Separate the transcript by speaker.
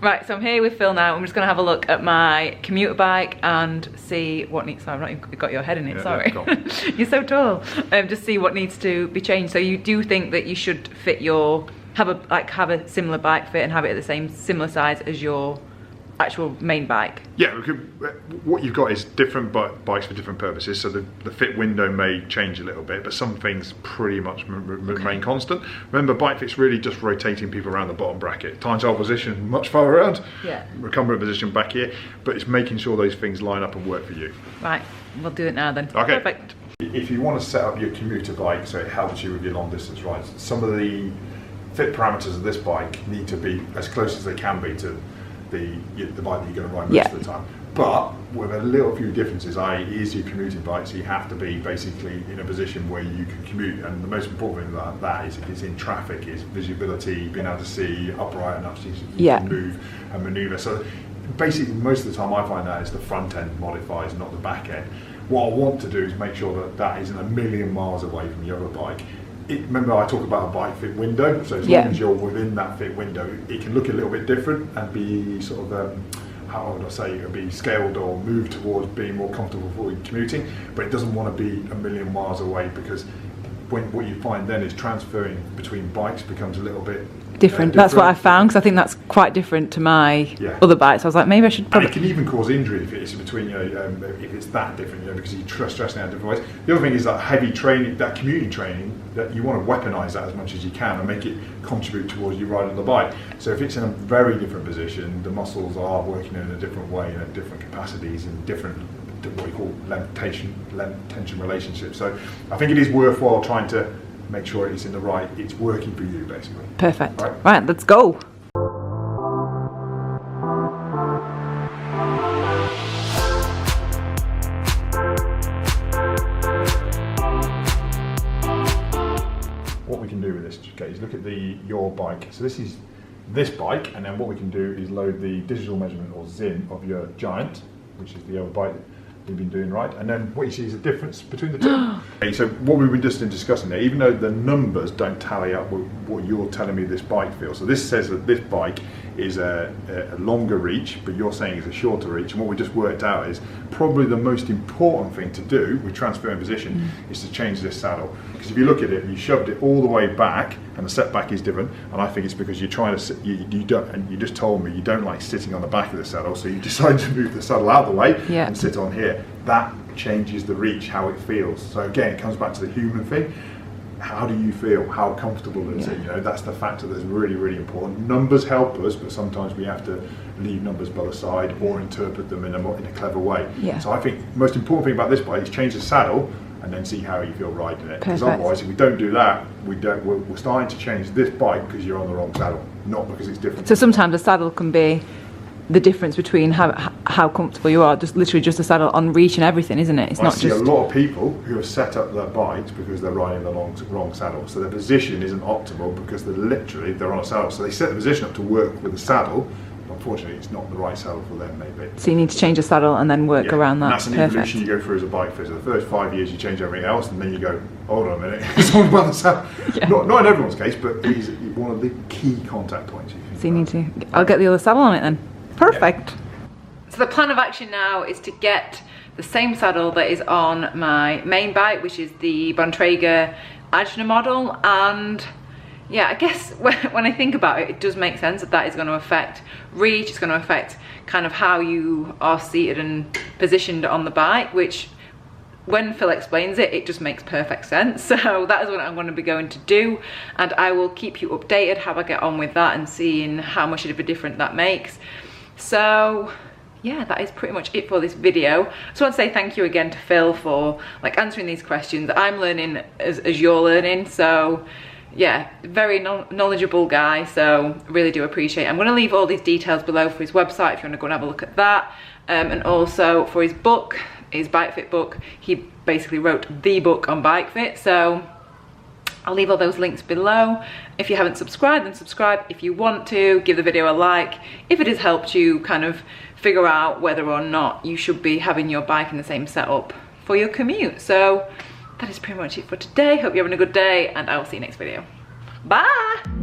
Speaker 1: Right, so I'm here with Phil now. I'm just gonna have a look at my commuter bike and see what needs, sorry, I've not even got your head in it, sorry. You're so tall. Just see what needs to be changed. So you do think that you should fit your, have a similar bike fit and have it at the same, similar size as your actual main bike?
Speaker 2: Yeah, what you've got is different bikes for different purposes, so the fit window may change a little bit, but some things pretty much remain constant. Remember, bike fit's really just rotating people around the bottom bracket. Time trial position much far around, recumbent position back here, but it's making sure those things line up and work for you.
Speaker 1: Right, we'll do it now then.
Speaker 2: Okay.
Speaker 1: Perfect.
Speaker 2: If you want to set up your commuter bike so it helps you with your long distance rides, some of the fit parameters of this bike need to be as close as they can be to the bike that you're going to ride most of the time, but with a little few differences, i.e. it is your commuting bike, so you have to be basically in a position where you can commute, and the most important thing about that is if it's in traffic, is visibility, being able to see upright enough so you can move and manoeuvre. So basically most of the time I find that is the front end modifies, not the back end. What I want to do is make sure that that isn't a million miles away from the other bike. Remember I talk about a bike fit window, so as long as you're within that fit window, it can look a little bit different and be sort of, how would I say, it would be scaled or moved towards being more comfortable for commuting, but it doesn't want to be a million miles away, because what you find then is transferring between bikes becomes a little bit
Speaker 1: different. That's what I found, because I think that's quite different to my other bikes. I was like, maybe I should probably...
Speaker 2: And it can even cause injury if it's between, if it's that different, because you're stressing out different ways. The other thing is that heavy training, that commuting training, that you want to weaponise that as much as you can and make it contribute towards you riding the bike. So if it's in a very different position, the muscles are working in a different way and at different capacities and different, what we call length-tension relationships. So I think it is worthwhile trying to make sure it's in the right, it's working for you basically.
Speaker 1: Perfect. Right, let's go.
Speaker 2: What we can do with this, okay, is look at your bike. So this is this bike, and then what we can do is load the digital measurement, or ZIN, of your Giant, which is the other bike we've been doing, right? And then what you see is a difference between the two. Okay, so what we've been just discussing there, even though the numbers don't tally up with what you're telling me this bike feels. So this says that this bike is a longer reach, but you're saying it's a shorter reach. And what we just worked out is probably the most important thing to do with transferring position is to change this saddle. Because if you look at it, you shoved it all the way back, and the setback is different. And I think it's because you're trying to sit, you don't, and you just told me you don't like sitting on the back of the saddle, so you decide to move the saddle out of the way and sit on here. That changes the reach, how it feels. So again, it comes back to the human thing. How do you feel? How comfortable is it? You know, that's the factor that's really, really important. Numbers help us, but sometimes we have to leave numbers by the side or interpret them in a clever way. So I think the most important thing about this bike is change the saddle and then see how you feel riding it. Because otherwise, if we don't do that, we're starting to change this bike because you're on the wrong saddle, not because it's different.
Speaker 1: So sometimes the saddle can be the difference between how comfortable you are, just literally just a saddle on reach and everything, isn't it? It's not just... I see a
Speaker 2: lot of people who have set up their bikes because they're riding the wrong saddle, so their position isn't optimal because they're on a saddle. So they set the position up to work with the saddle. Unfortunately, it's not the right saddle for them, maybe.
Speaker 1: So you need to change the saddle and then work around that.
Speaker 2: And that's an evolution you go through as a bike fitter. The first 5 years you change everything else, and then you go, hold on a minute, it's all about the saddle. Not in everyone's case, but it is one of the key contact points.
Speaker 1: So you need to... I'll get the other saddle on it then. Perfect. So the plan of action now is to get the same saddle that is on my main bike, which is the Bontrager Agena model, and yeah, I guess when I think about it, it does make sense that is going to affect reach, it's going to affect kind of how you are seated and positioned on the bike, which when Phil explains it, it just makes perfect sense. So that is what I'm going to be going to do, and I will keep you updated how I get on with that and seeing how much of a difference that makes. So yeah, that is pretty much it for this video. I just want to say thank you again to Phil for like answering these questions. I'm learning as you're learning, so yeah, very knowledgeable guy, so really do appreciate it. I'm going to leave all these details below for his website if you want to go and have a look at that, and also for his book, his bike fit book. He basically wrote the book on bike fit, so I'll leave all those links below. If you haven't subscribed, then subscribe. If you want to, give the video a like. If it has helped you kind of figure out whether or not you should be having your bike in the same setup for your commute. So that is pretty much it for today. Hope you're having a good day, and I will see you next video. Bye!